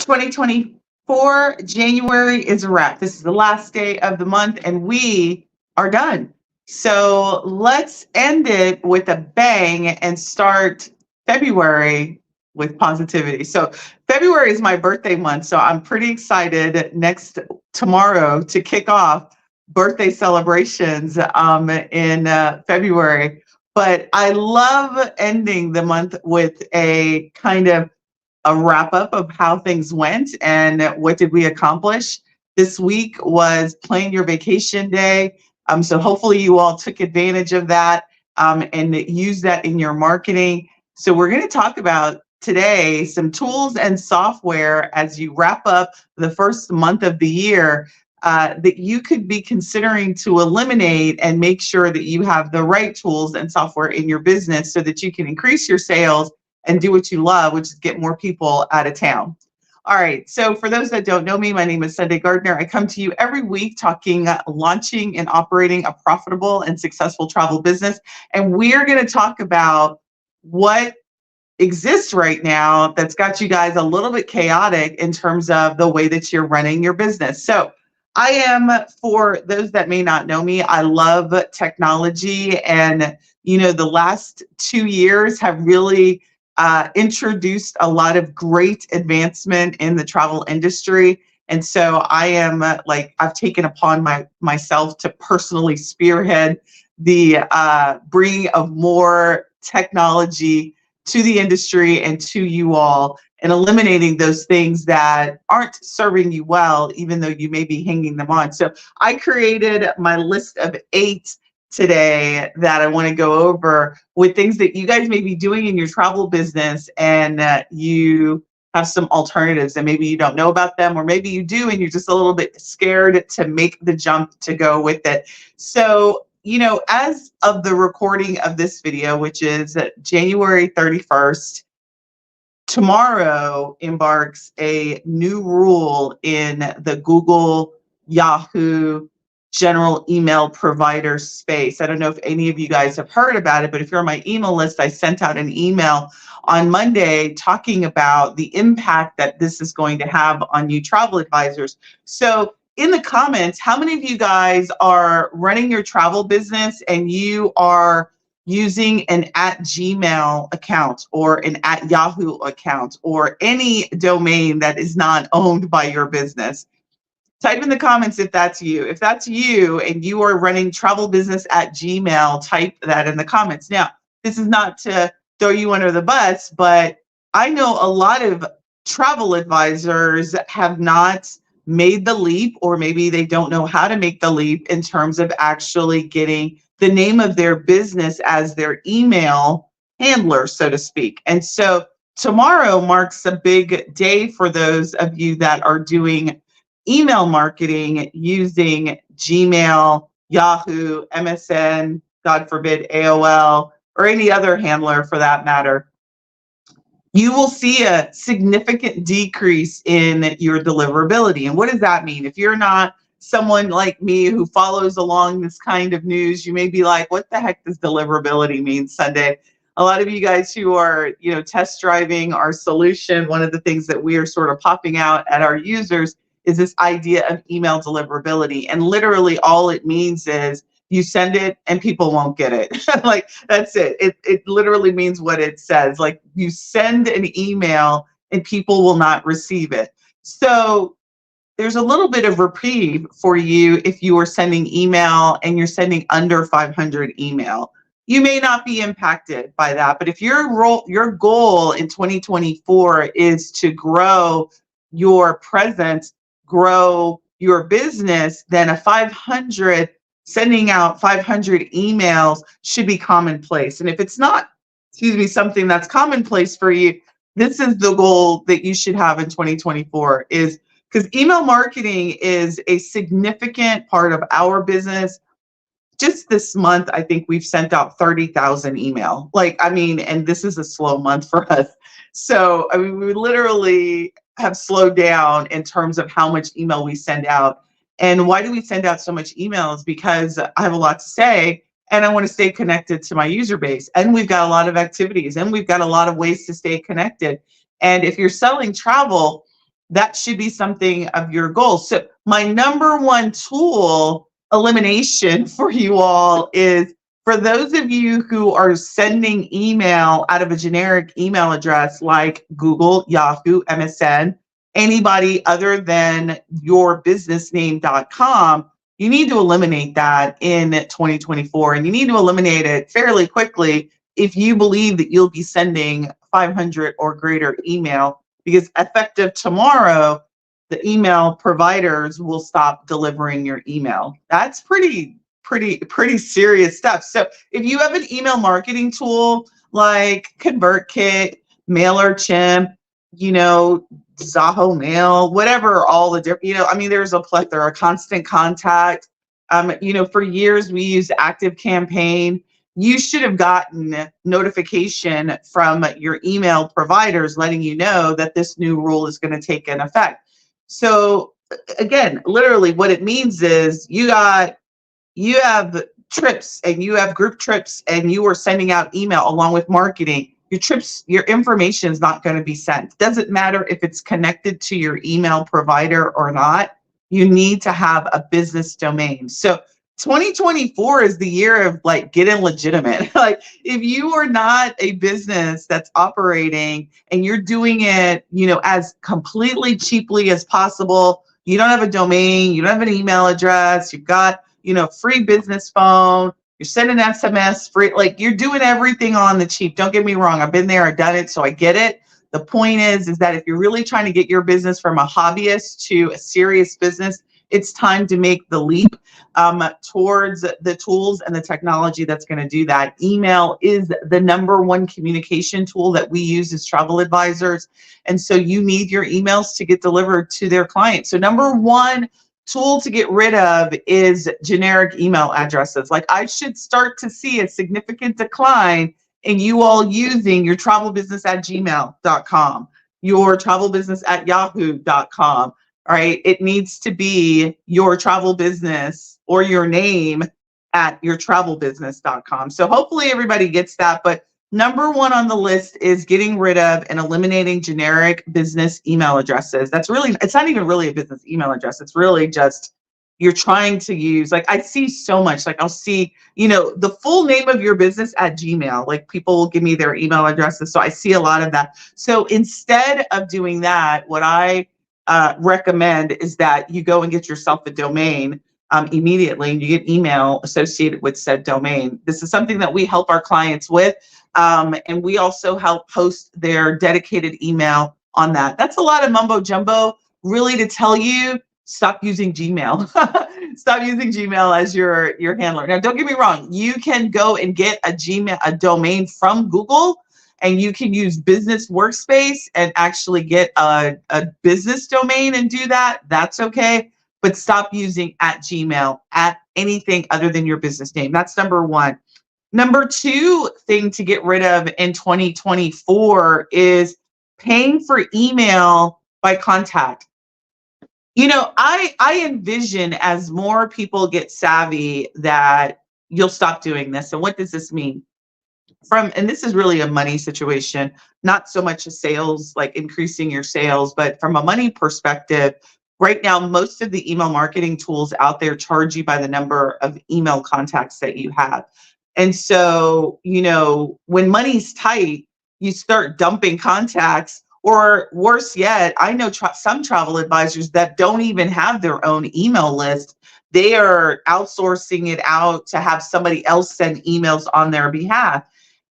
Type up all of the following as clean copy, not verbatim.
2024, January is a wrap. This is the last day of the month and we are done. So let's end it with a bang and start February with positivity. So February is my birthday month. So I'm pretty excited tomorrow to kick off birthday celebrations in February. But I love ending the month with a kind of a wrap up of how things went and what did we accomplish. This week was Plan Your Vacation Day. So hopefully you all took advantage of that and use that in your marketing. So we're going to talk about today some tools and software as you wrap up the first month of the year that you could be considering to eliminate and make sure that you have the right tools and software in your business so that you can increase your sales and do what you love, which is get more people out of town. All right, so for those that don't know me, my name is Sunday Gardner. I come to you every week talking launching and operating a profitable and successful travel business. And we're going to talk about what exists right now that's got you guys a little bit chaotic in terms of the way that you're running your business. So I am, for those that may not know me, I love technology. And, the last 2 years have really introduced a lot of great advancement in the travel industry. And so I am I've taken upon myself to personally spearhead the bringing of more technology to the industry and to you all, and eliminating those things that aren't serving you well, even though you may be hanging them on. So I created my list of 8 today that I want to go over with things that you guys may be doing in your travel business, and you have some alternatives and maybe you don't know about them, or maybe you do and you're just a little bit scared to make the jump to go with it. So, as of the recording of this video, which is January 31st, tomorrow embarks a new rule in the Google, Yahoo, general email provider space. I don't know if any of you guys have heard about it, but if you're on my email list, I sent out an email on Monday talking about the impact that this is going to have on you travel advisors. So in the comments, how many of you guys are running your travel business and you are using an @Gmail account or an @Yahoo account or any domain that is not owned by your business? Type in the comments if that's you. If that's you and you are running travel business @Gmail, type that in the comments. Now, this is not to throw you under the bus, but I know a lot of travel advisors have not made the leap, or maybe they don't know how to make the leap in terms of actually getting the name of their business as their email handler, so to speak. And so tomorrow marks a big day for those of you that are doing email marketing using Gmail, Yahoo, MSN, God forbid, AOL, or any other handler for that matter. You will see a significant decrease in your deliverability. And what does that mean? If you're not someone like me who follows along this kind of news, you may be like, what the heck does deliverability mean, Sunday? A lot of you guys who are, test driving our solution, one of the things that we are sort of popping out at our users is this idea of email deliverability. And literally all it means is you send it and people won't get it. Like, that's it. It literally means what it says. Like, you send an email and people will not receive it. So there's a little bit of reprieve for you if you are sending email and you're sending under 500 email. You may not be impacted by that, but if your goal in 2024 is to grow your presence, grow your business, then sending out 500 emails should be commonplace. And if it's not, something that's commonplace for you, this is the goal that you should have in 2024, is because email marketing is a significant part of our business. Just this month, I think we've sent out 30,000 email. And this is a slow month for us. So, we literally have slowed down in terms of how much email we send out. And why do we send out so much emails? Because I have a lot to say and I want to stay connected to my user base. And we've got a lot of activities and we've got a lot of ways to stay connected. And if you're selling travel, that should be something of your goals. So my number one tool elimination for you all is, for those of you who are sending email out of a generic email address like Google, Yahoo, MSN, anybody other than yourbusinessname.com, you need to eliminate that in 2024, and you need to eliminate it fairly quickly if you believe that you'll be sending 500 or greater email, because effective tomorrow, the email providers will stop delivering your email. That's pretty serious stuff. So if you have an email marketing tool like ConvertKit, MailerChimp, Zaho Mail, whatever, all the different, I mean, there's a plethora, Constant Contact. For years we used Active Campaign. You should have gotten notification from your email providers letting you know that this new rule is going to take in effect. So again, literally what it means is you have trips and you have group trips and you are sending out email along with marketing. Your trips, your information is not going to be sent. Doesn't matter if it's connected to your email provider or not. You need to have a business domain. So 2024 is the year of like getting legitimate. Like if you are not a business that's operating and you're doing it, as completely cheaply as possible, you don't have a domain, you don't have an email address, you've got, free business phone, you're sending SMS free, like you're doing everything on the cheap. Don't get me wrong. I've been there, I've done it, so I get it. The point is that if you're really trying to get your business from a hobbyist to a serious business, it's time to make the leap towards the tools and the technology that's going to do that. Email is the number one communication tool that we use as travel advisors. And so you need your emails to get delivered to their clients. So number one tool to get rid of is generic email addresses. Like I should start to see a significant decline in you all using your travelbusiness@gmail.com, your travelbusiness@yahoo.com. All right, it needs to be your travel business or your name at yourtravelbusiness.com. So hopefully everybody gets that. But number one on the list is getting rid of and eliminating generic business email addresses. It's not even really a business email address. It's really just you're trying to use, like I see so much, like I'll see, the full name of your business at Gmail, like people will give me their email addresses. So I see a lot of that. So instead of doing that, what I recommend is that you go and get yourself a domain immediately, and you get email associated with said domain. This is something that we help our clients with, and we also help host their dedicated email on that. That's a lot of mumbo jumbo, really, to tell you, stop using Gmail. Stop using Gmail as your handler. Now, don't get me wrong. You can go and get a domain from Google, and you can use Business Workspace and actually get a business domain and do that. That's okay. But stop using @Gmail, at anything other than your business name. That's number one. Number two thing to get rid of in 2024 is paying for email by contact. I envision as more people get savvy that you'll stop doing this. And what does this mean? And this is really a money situation, not so much a sales, like increasing your sales, but from a money perspective, right now, most of the email marketing tools out there charge you by the number of email contacts that you have. And so, when money's tight, you start dumping contacts, or worse yet, I know some travel advisors that don't even have their own email list. They are outsourcing it out to have somebody else send emails on their behalf.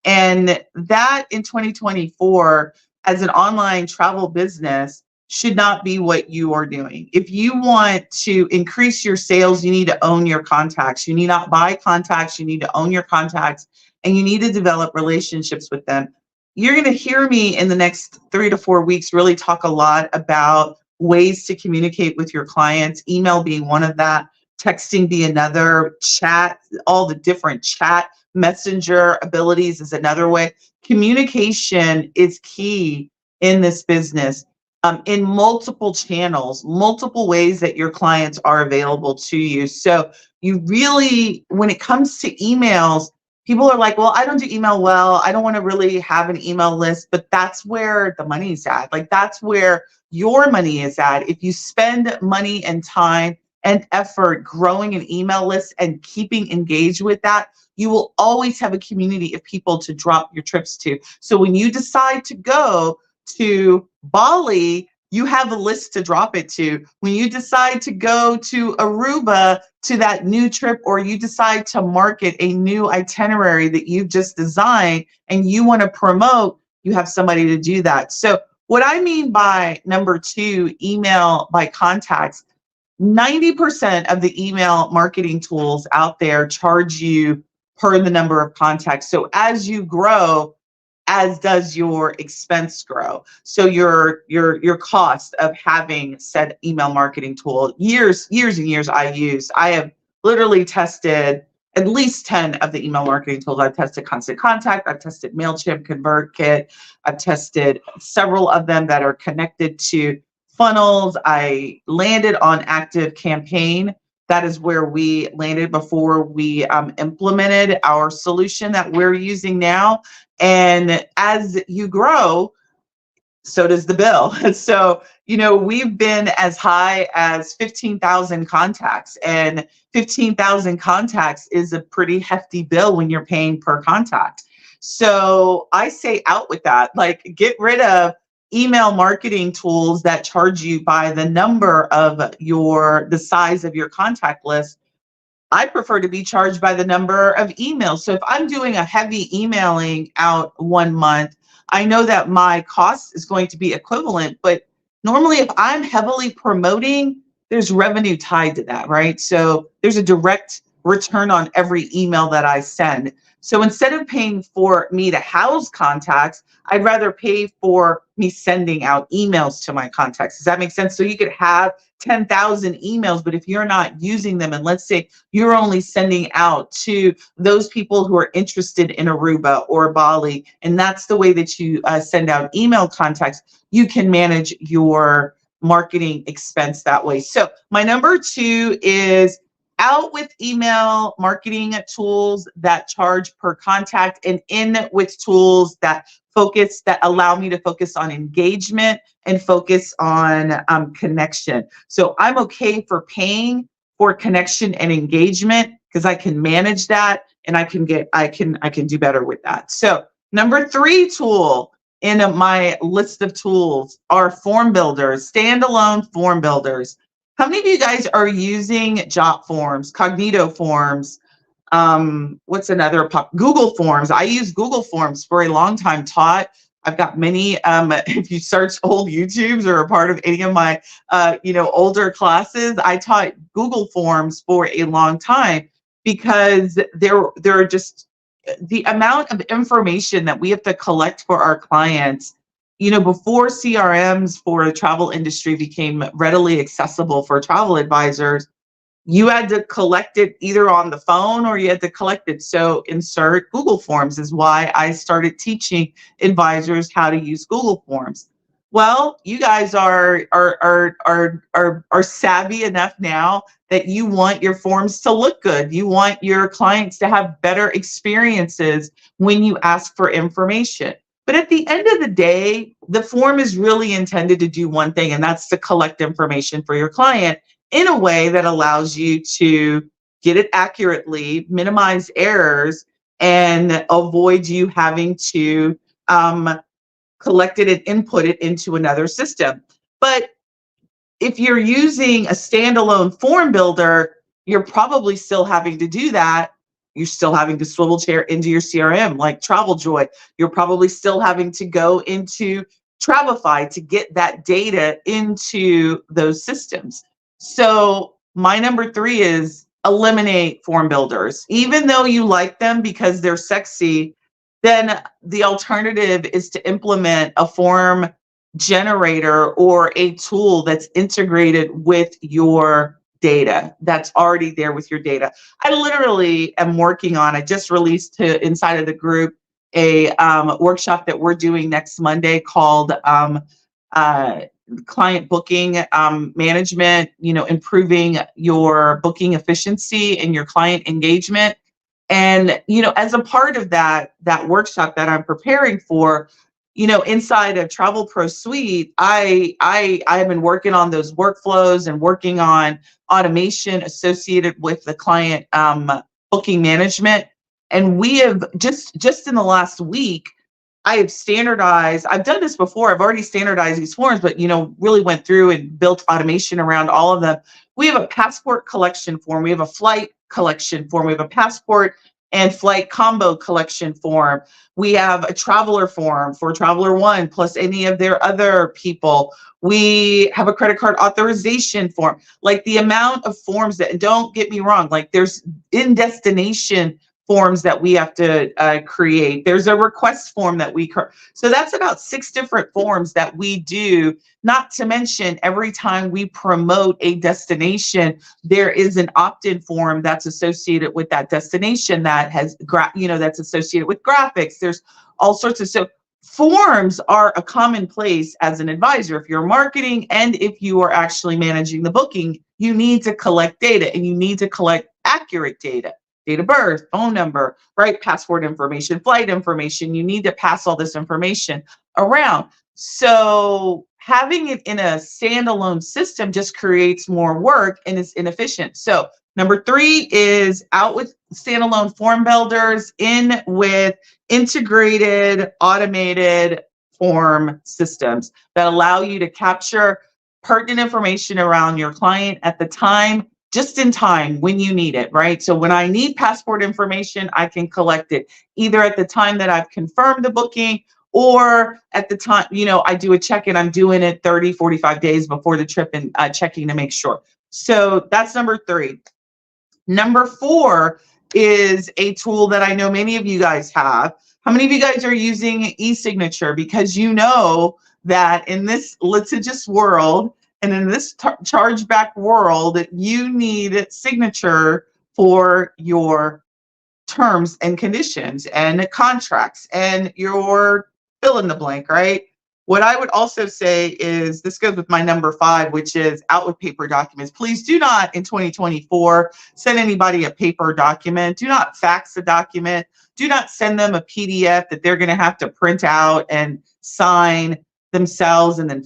And that in 2024, as an online travel business, should not be what you are doing. If you want to increase your sales, you need to own your contacts. You need not buy contacts. You need to own your contacts, and you need to develop relationships with them. You're going to hear me in the next 3 to 4 weeks really talk a lot about ways to communicate with your clients, email being one of that, texting be another, chat, all the different chat messenger abilities is another way. Communication is key in this business, in multiple channels, multiple ways that your clients are available to you. So you really, when it comes to emails, people are like, well, I don't do email well. I don't want to really have an email list, but that's where the money's at. Like that's where your money is at. If you spend money and time and effort growing an email list and keeping engaged with that, you will always have a community of people to drop your trips to. So when you decide to go to Bali, you have a list to drop it to. When you decide to go to Aruba to that new trip, or you decide to market a new itinerary that you've just designed and you want to promote, you have somebody to do that. So what I mean by number 2, email by contacts, 90% of the email marketing tools out there charge you per the number of contacts. So as you grow, as does your expense grow. So your cost of having said email marketing tool, years and years I have literally tested at least 10 of the email marketing tools. I've tested Constant Contact, I've tested MailChimp, ConvertKit, I've tested several of them that are connected to funnels. I landed on Active Campaign. That is where we landed before we implemented our solution that we're using now. And as you grow, so does the bill. So, we've been as high as 15,000 contacts, and 15,000 contacts is a pretty hefty bill when you're paying per contact. So I say out with that, like get rid of email marketing tools that charge you by the number of the size of your contact list. I prefer to be charged by the number of emails. So if I'm doing a heavy emailing out 1 month, I know that my cost is going to be equivalent. But normally if I'm heavily promoting, there's revenue tied to that, right? So there's a direct return on every email that I send. So instead of paying for me to house contacts, I'd rather pay for me sending out emails to my contacts. Does that make sense? So you could have 10,000 emails, but if you're not using them, and let's say you're only sending out to those people who are interested in Aruba or Bali, and that's the way that you send out email contacts, you can manage your marketing expense that way. So my number 2 is out with email marketing tools that charge per contact, and in with tools that allow me to focus on engagement and focus on connection. So I'm okay for paying for connection and engagement because I can manage that, and I can do better with that. So number 3 tool in my list of tools are form builders, standalone form builders. How many of you guys are using Jot Forms, Cognito Forms? What's another Google Forms? I used Google Forms for a long time, taught. I've got many, if you search old YouTubes or a part of any of my, older classes, I taught Google Forms for a long time because there are just the amount of information that we have to collect for our clients. Before CRMs for the travel industry became readily accessible for travel advisors, you had to collect it either on the phone or you had to collect it. So insert Google Forms is why I started teaching advisors how to use Google Forms. Well, you guys are savvy enough now that you want your forms to look good. You want your clients to have better experiences when you ask for information. But at the end of the day, the form is really intended to do one thing, and that's to collect information for your client in a way that allows you to get it accurately, minimize errors, and avoid you having to collect it and input it into another system. But if you're using a standalone form builder, you're probably still having to do that. You're still having to swivel chair into your CRM like TravelJoy. You're probably still having to go into Travefy to get that data into those systems. So my number 3 is eliminate form builders. Even though you like them because they're sexy, then the alternative is to implement a form generator or a tool that's integrated with your data, that's already there with your data. I literally am working on, I just released to inside of the group a workshop that we're doing next Monday called client booking management, improving your booking efficiency and your client engagement. And, as a part of that workshop that I'm preparing for, inside of TravelPro Suite, I have been working on those workflows and working on automation associated with the client booking management. And we have just in the last week, I have standardized. I've done this before. I've already standardized these forms, but really went through and built automation around all of them. We have a passport collection form. We have a flight collection form. We have a passport and flight combo collection form. We have a traveler form for traveler one plus any of their other people. We have a credit card authorization form. Like the amount of forms that, and don't get me wrong, like there's in destination forms that we have to create. There's a request form that so that's about 6 different forms that we do, not to mention every time we promote a destination, there is an opt-in form that's associated with that destination that has, that's associated with graphics. There's all sorts of, so forms are a commonplace as an advisor. If you're marketing and if you are actually managing the booking, you need to collect data and you need to collect accurate data. Date of birth, phone number, right? Passport information, flight information. You need to pass all this information around. So having it in a standalone system just creates more work and is inefficient. So number 3 is out with standalone form builders, in with integrated, automated form systems that allow you to capture pertinent information around your client at the time, just in time when you need it, right? So when I need passport information, I can collect it either at the time that I've confirmed the booking or at the time, I do a check-in, I'm doing it 30, 45 days before the trip and checking to make sure. So that's number 3. Number 4 is a tool that I know many of you guys have. How many of you guys are using e-signature? Because you know that in this litigious world, and in this chargeback world, you need signature for your terms and conditions and contracts and your fill in the blank, right? What I would also say is, this goes with my number 5, which is out with paper documents. Please do not, in 2024, send anybody a paper document. Do not fax a document. Do not send them a PDF that they're going to have to print out and sign themselves and then,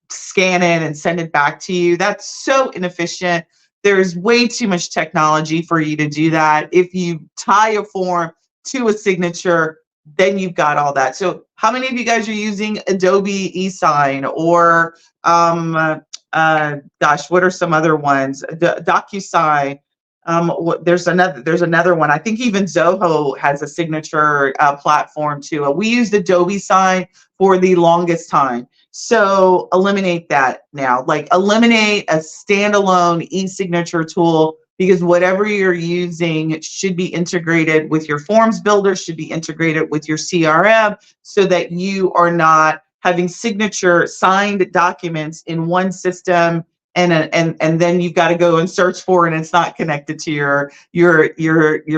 scan it and send it back to you. That's so inefficient. There's way too much technology for you to do that. If you tie a form to a signature, then you've got all that. So how many of you guys are using Adobe eSign or, what are some other ones? DocuSign. There's another one. I think even Zoho has a signature platform too. We used Adobe Sign for the longest time. So eliminate that now. Like eliminate a standalone e-signature tool, because whatever you're using should be integrated with your forms builder, should be integrated with your CRM, so that you are not having signature signed documents in one system and then you've got to go and search for it and it's not connected to your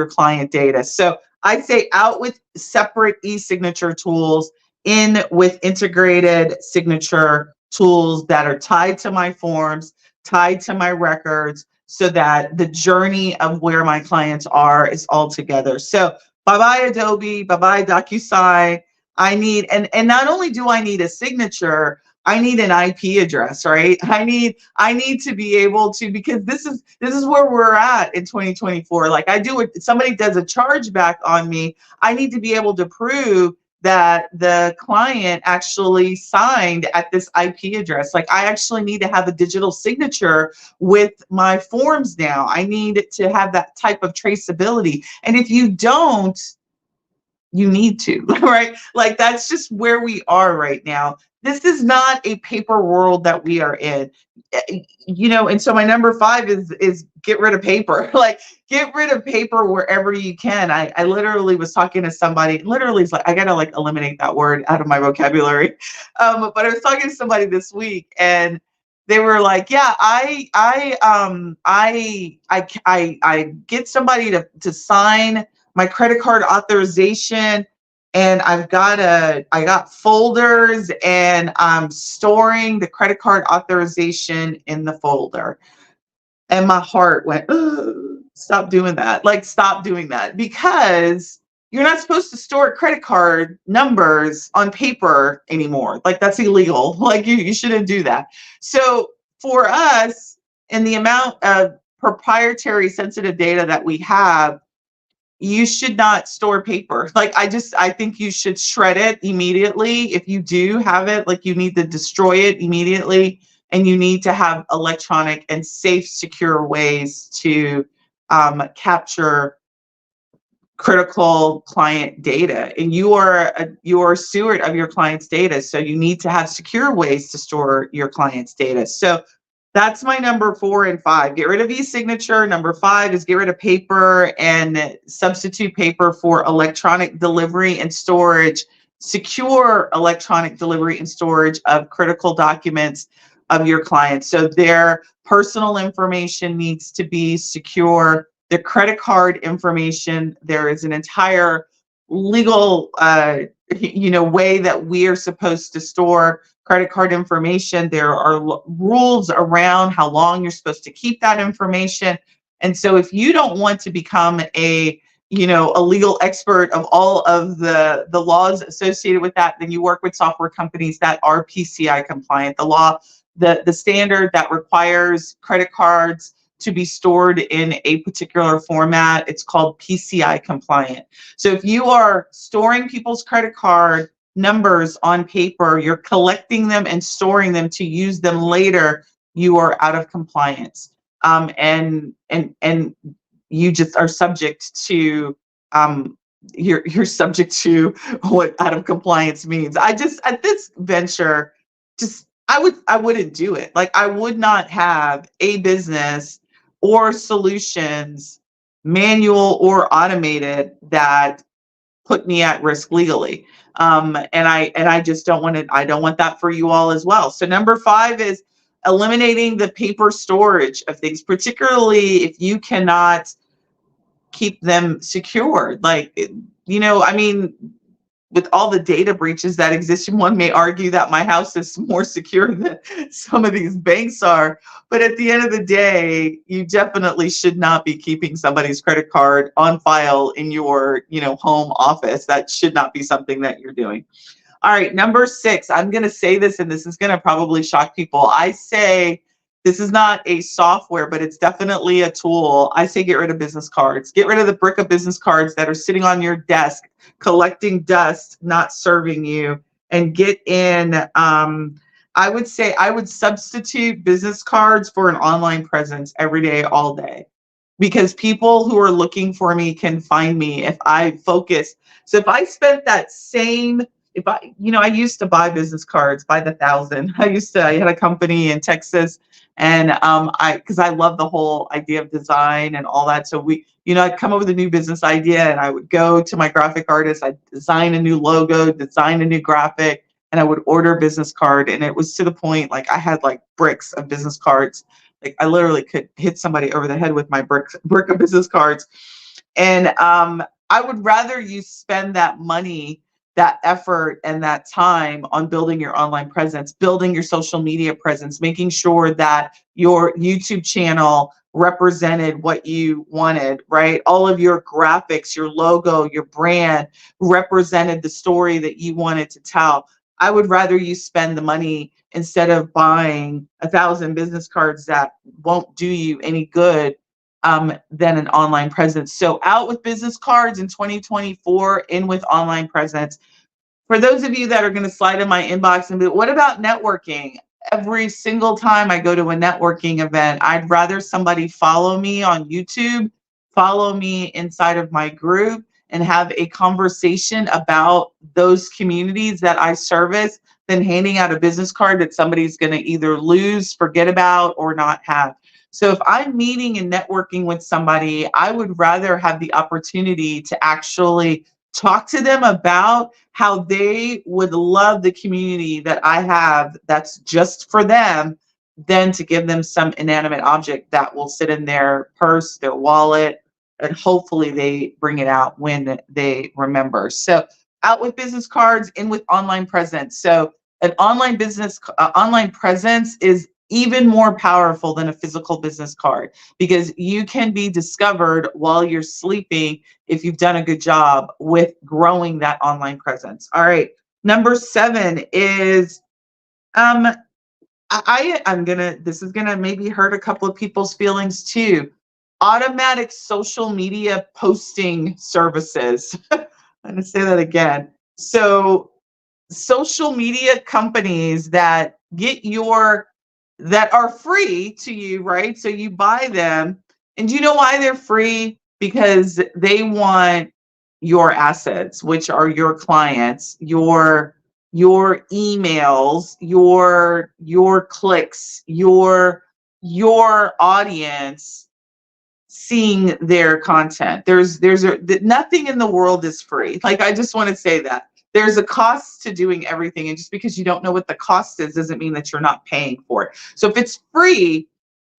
client data. So I say out with separate e-signature tools, in with integrated signature tools that are tied to my forms, tied to my records, so that the journey of where my clients are is all together. So bye-bye Adobe, bye-bye DocuSign. I need, and not only do I need a signature, I need an IP address, right? I need to be able to, because this is where we're at in 2024. Like somebody does a chargeback on me, I need to be able to prove that the client actually signed at this IP address. Like I actually need to have a digital signature with my forms now. I need to have that type of traceability. And if you don't, you need to, right? Like that's just where we are right now. This is not a paper world that we are in, and so my number 5 is get rid of paper. Like get rid of paper wherever you can. I literally was talking to somebody, literally it's like, I gotta like eliminate that word out of my vocabulary. But I was talking to somebody this week and they were like, yeah, I get somebody to sign my credit card authorization, and I got folders and I'm storing the credit card authorization in the folder. And my heart went, ugh. Stop doing that. Like, stop doing that, because you're not supposed to store credit card numbers on paper anymore. Like, that's illegal. Like, you shouldn't do that. So for us, and the amount of proprietary sensitive data that we have, you should not store paper. Like, I think you should shred it immediately. If you do have it, like, you need to destroy it immediately, and you need to have electronic and safe, secure ways to capture critical client data. And you are a steward of your client's data, so you need to have secure ways to store your client's data. So that's my number 4 and 5. Get rid of e-signature. Number 5 is get rid of paper and substitute paper for electronic delivery and storage, secure electronic delivery and storage of critical documents of your clients. So their personal information needs to be secure. The credit card information, there is an entire legal way that we are supposed to store credit card information. There are rules around how long you're supposed to keep that information. And so if you don't want to become a legal expert of all of the laws associated with that, then you work with software companies that are PCI compliant. The standard that requires credit cards to be stored in a particular format, it's called PCI compliant. So if you are storing people's credit card numbers on paper, you're collecting them and storing them to use them later, you are out of compliance. And you just are subject to you're subject to what out of compliance means. At this venture, I wouldn't do it. Like, I would not have a business or solutions, manual or automated, that put me at risk legally. And I just don't want it. I don't want that for you all as well. So number 5 is eliminating the paper storage of things, particularly if you cannot keep them secured. Like, with all the data breaches that exist, one may argue that my house is more secure than some of these banks are. But at the end of the day, you definitely should not be keeping somebody's credit card on file in your, home office. That should not be something that you're doing. All right, number 6, I'm going to say this, and this is going to probably shock people. I say this is not a software, but it's definitely a tool. I say get rid of business cards. Get rid of the brick of business cards that are sitting on your desk, collecting dust, not serving you, and get in. I would say I would substitute business cards for an online presence every day, all day, because people who are looking for me can find me if I focus. So if I spent that same, I used to buy business cards by the thousand. I had a company in Texas, and because I love the whole idea of design and all that. So I'd come up with a new business idea, and I would go to my graphic artist, I'd design a new logo, design a new graphic, and I would order a business card. And it was to the point, like, I had like bricks of business cards. Like, I literally could hit somebody over the head with my brick of business cards. And I would rather you spend that money, that effort, and that time on building your online presence, building your social media presence, making sure that your YouTube channel represented what you wanted, right? All of your graphics, your logo, your brand represented the story that you wanted to tell. I would rather you spend the money instead of buying 1,000 business cards that won't do you any good than an online presence. So out with business cards in 2024, in with online presence. For those of you that are going to slide in my inbox and be, what about networking? Every single time I go to a networking event, I'd rather somebody follow me on YouTube, follow me inside of my group, and have a conversation about those communities that I service than handing out a business card that somebody's going to either lose, forget about, or not have. So if I'm meeting and networking with somebody, I would rather have the opportunity to actually talk to them about how they would love the community that I have that's just for them, than to give them some inanimate object that will sit in their purse, their wallet, and hopefully they bring it out when they remember. So out with business cards, in with online presence. So an online presence is even more powerful than a physical business card, because you can be discovered while you're sleeping if you've done a good job with growing that online presence. All right. Number 7 is this is gonna maybe hurt a couple of people's feelings too. Automatic social media posting services. I'm gonna say that again. So social media companies that that are free to you, right? So you buy them, and do you know why they're free? Because they want your assets, which are your clients, your emails, your clicks, your audience seeing their content. Nothing in the world is free. Like, I just want to say that there's a cost to doing everything, and just because you don't know what the cost is doesn't mean that you're not paying for it. So if it's free,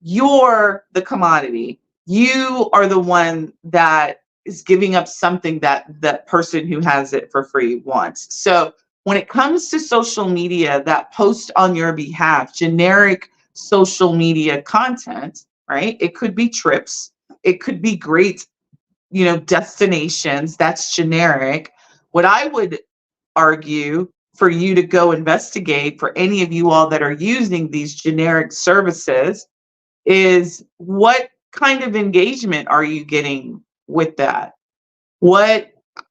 you're the commodity. You are the one that is giving up something that that person who has it for free wants. So when it comes to social media that post on your behalf, generic social media content, right? It could be trips, it could be great, destinations. That's generic. What I would argue for you to go investigate, for any of you all that are using these generic services, is what kind of engagement are you getting with that?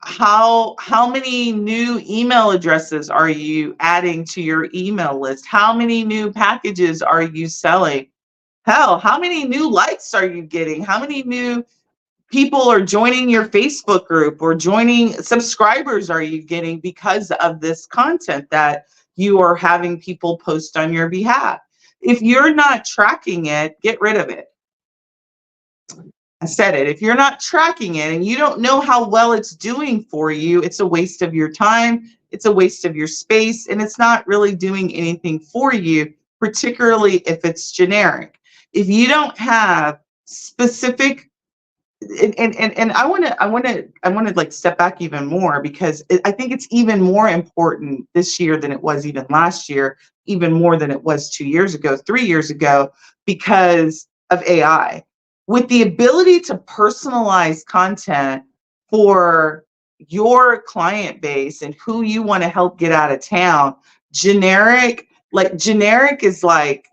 How many new email addresses are you adding to your email list? How many new packages are you selling? Hell, how many new likes are you getting? How many new people are joining your Facebook group, or joining subscribers are you getting because of this content that you are having people post on your behalf? If you're not tracking it, get rid of it. I said it. If you're not tracking it and you don't know how well it's doing for you, it's a waste of your time, it's a waste of your space, and it's not really doing anything for you, particularly if it's generic. If you don't have specific, and I want to like step back even more, because I think it's even more important this year than it was even last year, even more than it was 2 years ago, 3 years ago, because of AI. With the ability to personalize content for your client base and who you want to help get out of town, generic is like,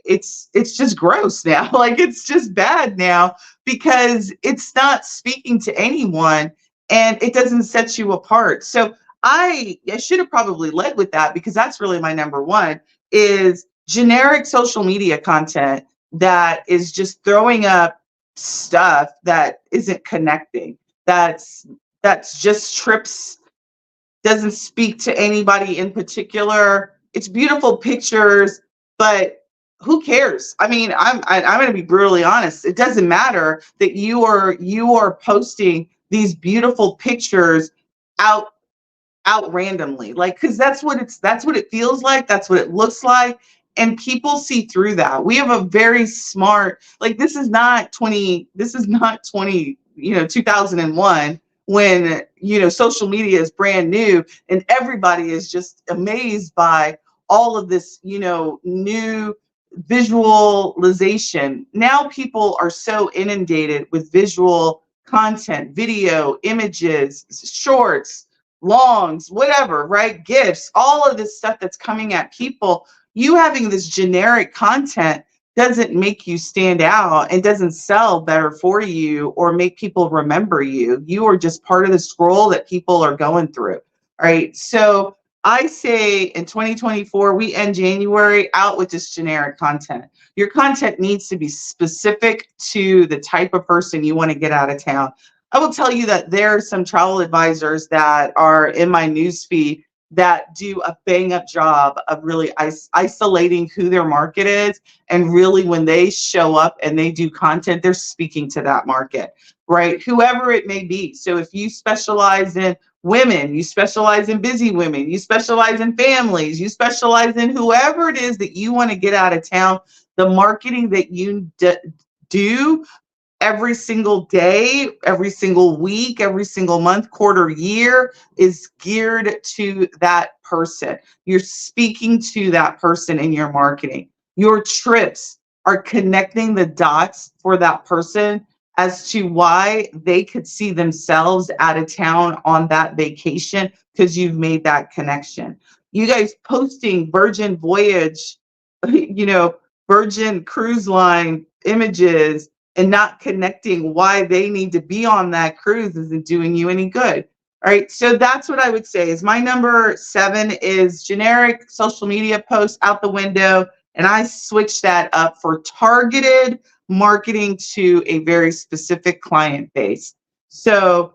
it's just gross now. Like, it's just bad now, because it's not speaking to anyone and it doesn't set you apart. So I should have probably led with that, because that's really my number one, is generic social media content that is just throwing up stuff that isn't connecting. That's just trips, doesn't speak to anybody in particular. It's beautiful pictures, but who cares? I mean, I'm going to be brutally honest. It doesn't matter that you are posting these beautiful pictures out randomly, like, because that's what it feels like, that's what it looks like, and people see through that. We have a very smart, like, this is not 20, 2001, when social media is brand new and everybody is just amazed by all of this new visualization. Now people are so inundated with visual content, video, images, shorts, longs, whatever, right? GIFs, all of this stuff that's coming at people. You having this generic content doesn't make you stand out and doesn't sell better for you or make people remember you. You are just part of the scroll that people are going through. All right. So I say in 2024, we end January out with this generic content. Your content needs to be specific to the type of person you want to get out of town. I will tell you that there are some travel advisors that are in my newsfeed that do a bang up job of really isolating who their market is. And really, when they show up and they do content, they're speaking to that market, right? Whoever it may be. So if you specialize in women, you specialize in busy women, you specialize in families, you specialize in whoever it is that you want to get out of town, the marketing that you do every single day, every single week, every single month, quarter, year is geared to that person. You're speaking to that person in your marketing. Your trips are connecting the dots for that person as to why they could see themselves out of town on that vacation because you've made that connection. You guys posting Virgin Voyage, Virgin Cruise Line images and not connecting why they need to be on that cruise isn't doing you any good. All right, so that's what I would say is my number 7 is generic social media posts out the window, and I switch that up for targeted marketing to a very specific client base. So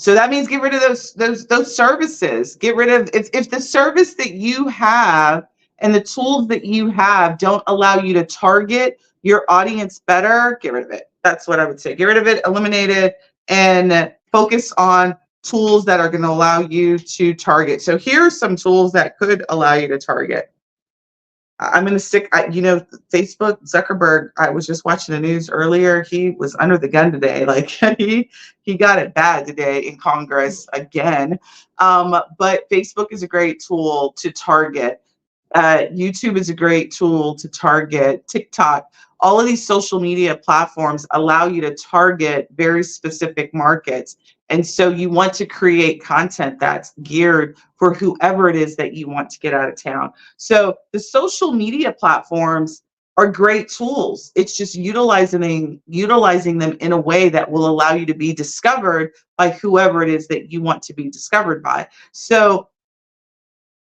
that means get rid of those services. Get rid of if the service that you have and the tools that you have don't allow you to target your audience better, get rid of it. That's what I would say. Get rid of it, eliminate it, and focus on tools that are going to allow you to target. So here are some tools that could allow you to target. I'm going to stick, Facebook, Zuckerberg, I was just watching the news earlier. He was under the gun today. Like he got it bad today in Congress again. But Facebook is a great tool to target. YouTube is a great tool to target. TikTok, all of these social media platforms allow you to target very specific markets. And so you want to create content that's geared for whoever it is that you want to get out of town. So the social media platforms are great tools. It's just utilizing them in a way that will allow you to be discovered by whoever it is that you want to be discovered by. So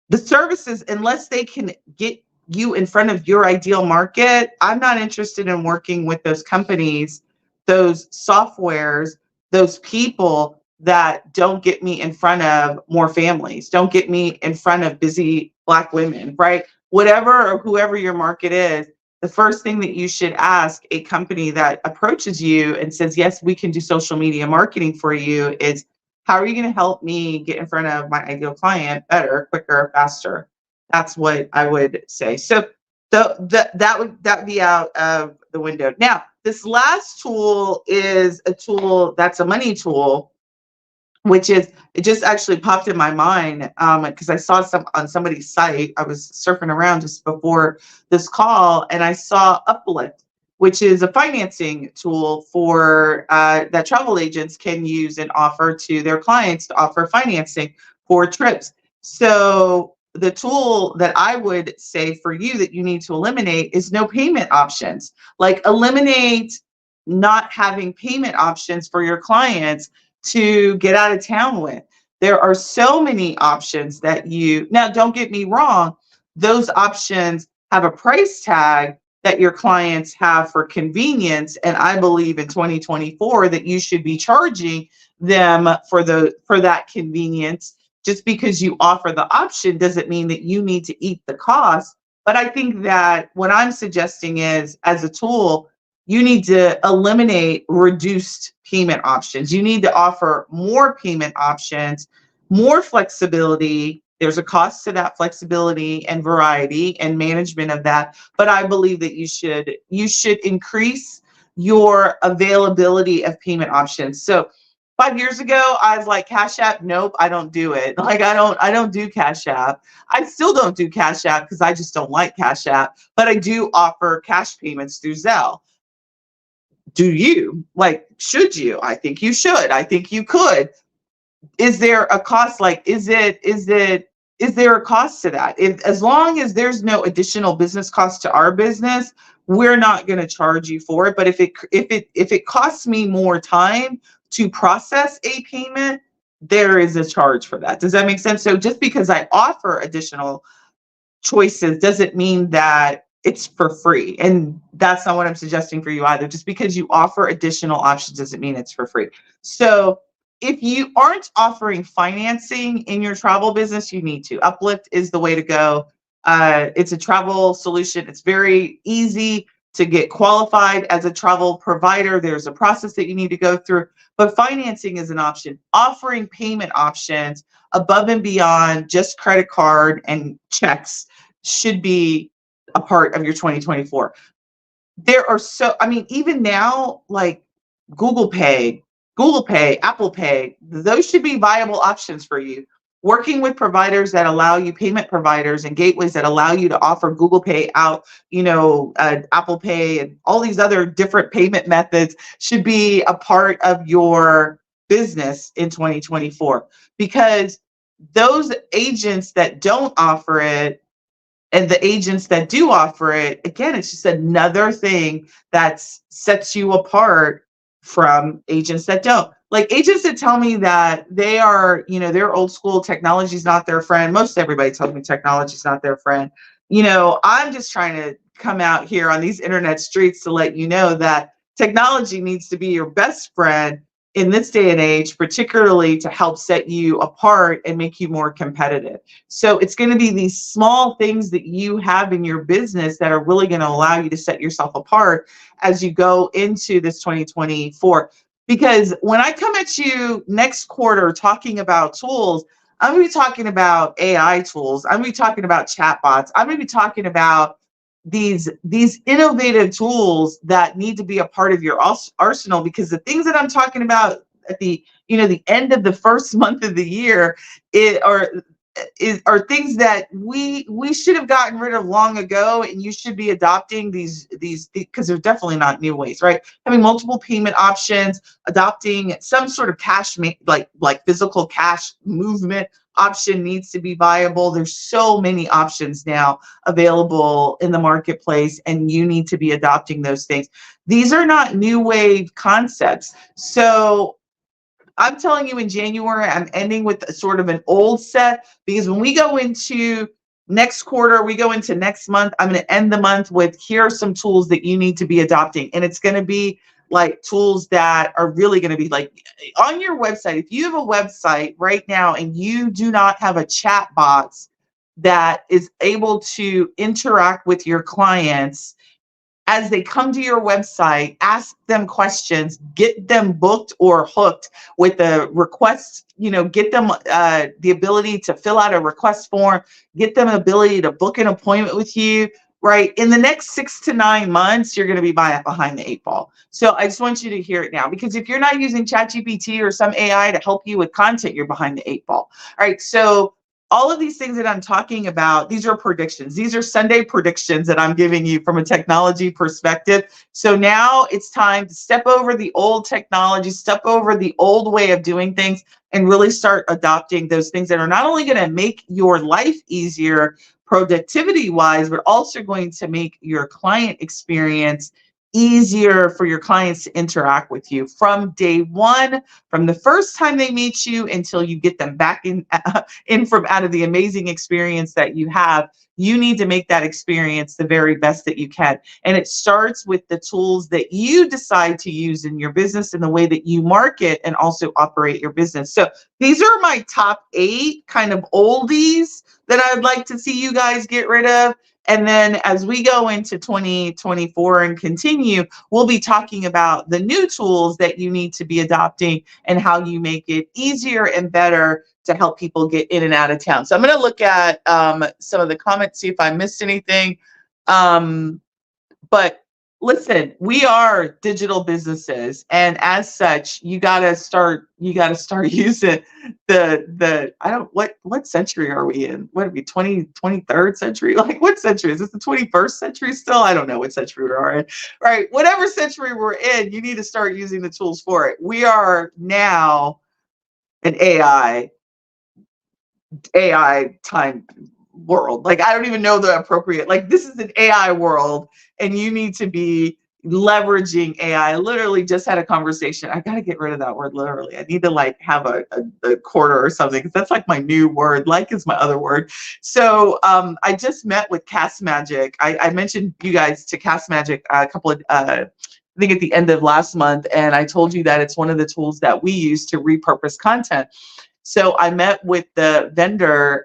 the services, unless they can get you in front of your ideal market, I'm not interested in working with those companies, those softwares, those people that don't get me in front of more families, don't get me in front of busy Black women, right? Whatever or whoever your market is, the first thing that you should ask a company that approaches you and says, yes, we can do social media marketing for you is, how are you going to help me get in front of my ideal client better, quicker, faster? That's what I would say. So that would be out of the window. Now, this last tool is a tool that's a money tool, which is, it just actually popped in my mind because I saw some on somebody's site. I was surfing around just before this call and I saw Uplift, which is a financing tool for that travel agents can use and offer to their clients to offer financing for trips. So the tool that I would say for you that you need to eliminate is no payment options. Like eliminate not having payment options for your clients to get out of town with. There are so many options that now don't get me wrong, those options have a price tag that your clients have for convenience. And I believe in 2024 that you should be charging them for that convenience. Just because you offer the option doesn't mean that you need to eat the cost. But I think that what I'm suggesting is, as a tool, you need to eliminate reduced payment options. You need to offer more payment options, more flexibility. There's a cost to that flexibility and variety and management of that. But I believe that you should increase your availability of payment options. So 5 years ago, I was like, Cash App, nope, I don't do it. Like I don't do Cash App. I still don't do Cash App because I just don't like Cash App, but I do offer cash payments through Zelle. Do you? Like, should you? I think you should. I think you could. Is there a cost? Like, is there a cost to that? As long as there's no additional business cost to our business, we're not going to charge you for it. But if it costs me more time to process a payment, there is a charge for that. Does that make sense? So just because I offer additional choices doesn't mean that it's for free. And that's not what I'm suggesting for you either. Just because you offer additional options doesn't mean it's for free. So if you aren't offering financing in your travel business, you need to. Uplift is the way to go. It's a travel solution. It's very easy to get qualified as a travel provider. There's a process that you need to go through, but financing is an option. Offering payment options above and beyond just credit card and checks should be a part of your 2024. There are even now, like Google Pay, Apple Pay, those should be viable options for you. working with providers that allow you, payment providers and gateways that allow you to offer Google Pay out, Apple Pay and all these other different payment methods should be a part of your business in 2024, because those agents that don't offer it and the agents that do offer it, again, it's just another thing that sets you apart from agents that don't. Like agents that tell me that they are, they're old school, technology's not their friend. Most everybody tells me technology's not their friend. I'm just trying to come out here on these internet streets to let you know that technology needs to be your best friend in this day and age, particularly to help set you apart and make you more competitive. So it's going to be these small things that you have in your business that are really going to allow you to set yourself apart as you go into this 2024. Because when I come at you next quarter talking about tools, I'm going to be talking about AI tools. I'm going to be talking about chatbots. I'm going to be talking about these innovative tools that need to be a part of your arsenal, because the things that I'm talking about at the end of the first month of the year are things that we should have gotten rid of long ago, and you should be adopting these because they're definitely not new ways, right? Having multiple payment options, adopting some sort of cash, like physical cash movement option needs to be viable. There's so many options now available in the marketplace, and you need to be adopting those things. These are not new wave concepts. So I'm telling you, in January, I'm ending with sort of an old set, because when we go into next quarter, we go into next month, I'm going to end the month with, here are some tools that you need to be adopting. And it's going to be like tools that are really going to be like on your website. If you have a website right now and you do not have a chat box that is able to interact with your clients as they come to your website, ask them questions, get them booked or hooked with a request, get them the ability to fill out a request form, get them the ability to book an appointment with you, right? In the next 6 to 9 months, you're going to be behind the 8 ball. So I just want you to hear it now, because if you're not using ChatGPT or some AI to help you with content, you're behind the 8 ball. All right. So all of these things that I'm talking about, these are predictions. These are Sunday predictions that I'm giving you from a technology perspective. So now it's time to step over the old technology, step over the old way of doing things, and really start adopting those things that are not only going to make your life easier productivity wise, but also going to make your client experience easier for your clients to interact with you from day one, from the first time they meet you until you get them back in from out of the amazing experience that you have. You need to make that experience the very best that you can. And it starts with the tools that you decide to use in your business and the way that you market and also operate your business. So these are my top 8 kind of oldies that I'd like to see you guys get rid of. And then as we go into 2024 and continue, we'll be talking about the new tools that you need to be adopting and how you make it easier and better to help people get in and out of town. So I'm going to look at some of the comments, see if I missed anything. But listen, we are digital businesses, and as such, you gotta start using what century are we in? What are we, 23rd century? Like, what century? Is this the 21st century still? I don't know what century we are in. Right. Whatever century we're in, you need to start using the tools for it. We are now an AI time world. Like, I don't even know the appropriate, like, this is an AI world, and you need to be leveraging AI. I literally just had a conversation. I got to get rid of that word literally. I need to like have a quarter or something, because that's like my new word. Like is my other word. So I just met with Cast Magic. I mentioned you guys to Cast Magic a couple of I think at the end of last month, and I told you that it's one of the tools that we use to repurpose content. So I met with the vendor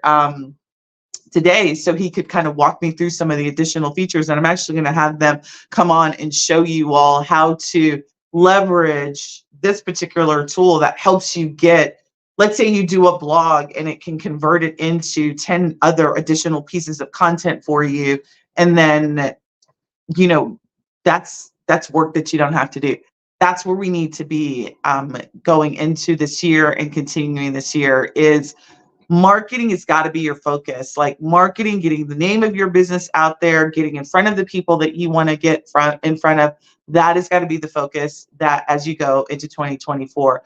today so he could kind of walk me through some of the additional features. And I'm actually going to have them come on and show you all how to leverage this particular tool that helps you get, let's say you do a blog and it can convert it into 10 other additional pieces of content for you. And then, that's work that you don't have to do. That's where we need to be going into this year and continuing this year, is marketing has got to be your focus. Like marketing, getting the name of your business out there, getting in front of the people that you want to get in front of, that has got to be the focus that as you go into 2024.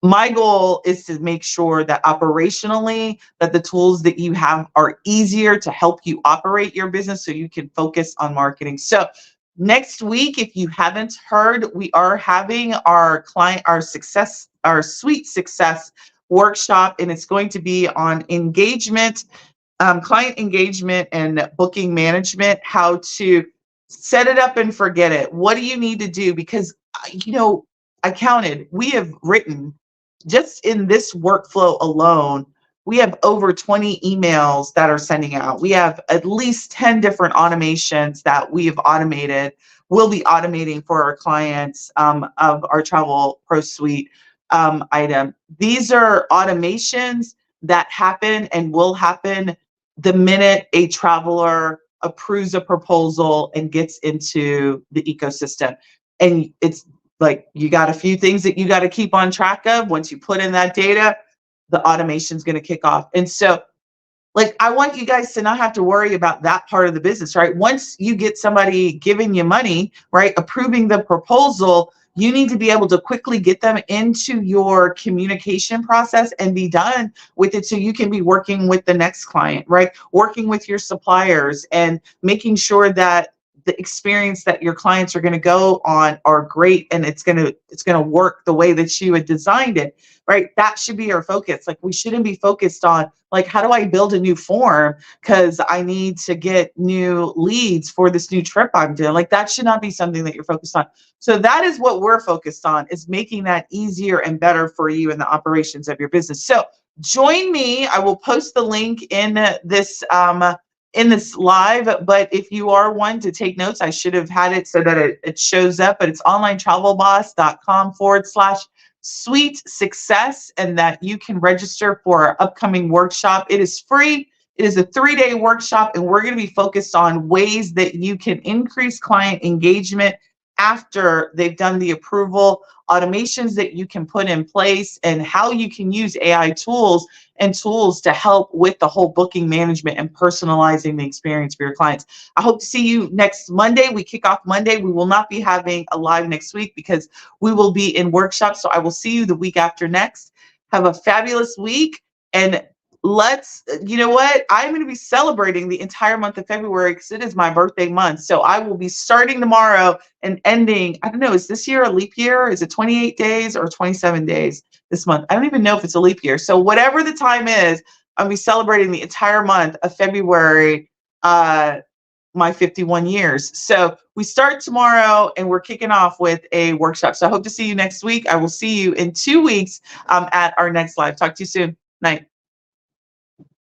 My goal is to make sure that operationally that the tools that you have are easier to help you operate your business so you can focus on marketing. So next week, if you haven't heard, we are having our suite success workshop, and it's going to be on engagement, client engagement and booking management, how to set it up and forget it. What do you need to do? Because, I counted, we have written just in this workflow alone, we have over 20 emails that are sending out. We have at least 10 different automations that we have automated, will be automating for our clients of our TravelPro Suite item. These are automations that happen and will happen the minute a traveler approves a proposal and gets into the ecosystem. And it's like, you got a few things that you got to keep on track of. Once you put in that data, the automation is going to kick off. And so, like, I want you guys to not have to worry about that part of the business, right? Once you get somebody giving you money, right, approving the proposal, you need to be able to quickly get them into your communication process and be done with it so you can be working with the next client, right? Working with your suppliers and making sure that the experience that your clients are going to go on are great and it's going to work the way that you had designed it, right? That should be our focus. Like, we shouldn't be focused on, like, how do I build a new form because I need to get new leads for this new trip I'm doing. Like, that should not be something that you're focused on. So that is what we're focused on, is making that easier and better for you in the operations of your business. So join me. I will post the link in this live, but if you are one to take notes, I should have had it so that it shows up, but it's onlinetravelboss.com/suite success, and that you can register for our upcoming workshop. It is free. It is a 3-day workshop, and we're going to be focused on ways that you can increase client engagement after they've done the approval, automations that you can put in place, and how you can use AI tools to help with the whole booking management and personalizing the experience for your clients. I hope to see you next Monday. We kick off Monday. We will not be having a live next week because we will be in workshops. So I will see you the week after next. Have a fabulous week. And you know what? I'm going to be celebrating the entire month of February because it is my birthday month. So I will be starting tomorrow and ending, I don't know, is this year a leap year? Is it 28 days or 27 days this month? I don't even know if it's a leap year. So whatever the time is, I'll be celebrating the entire month of February, my 51 years. So we start tomorrow and we're kicking off with a workshop. So I hope to see you next week. I will see you in 2 weeks at our next live. Talk to you soon. Night.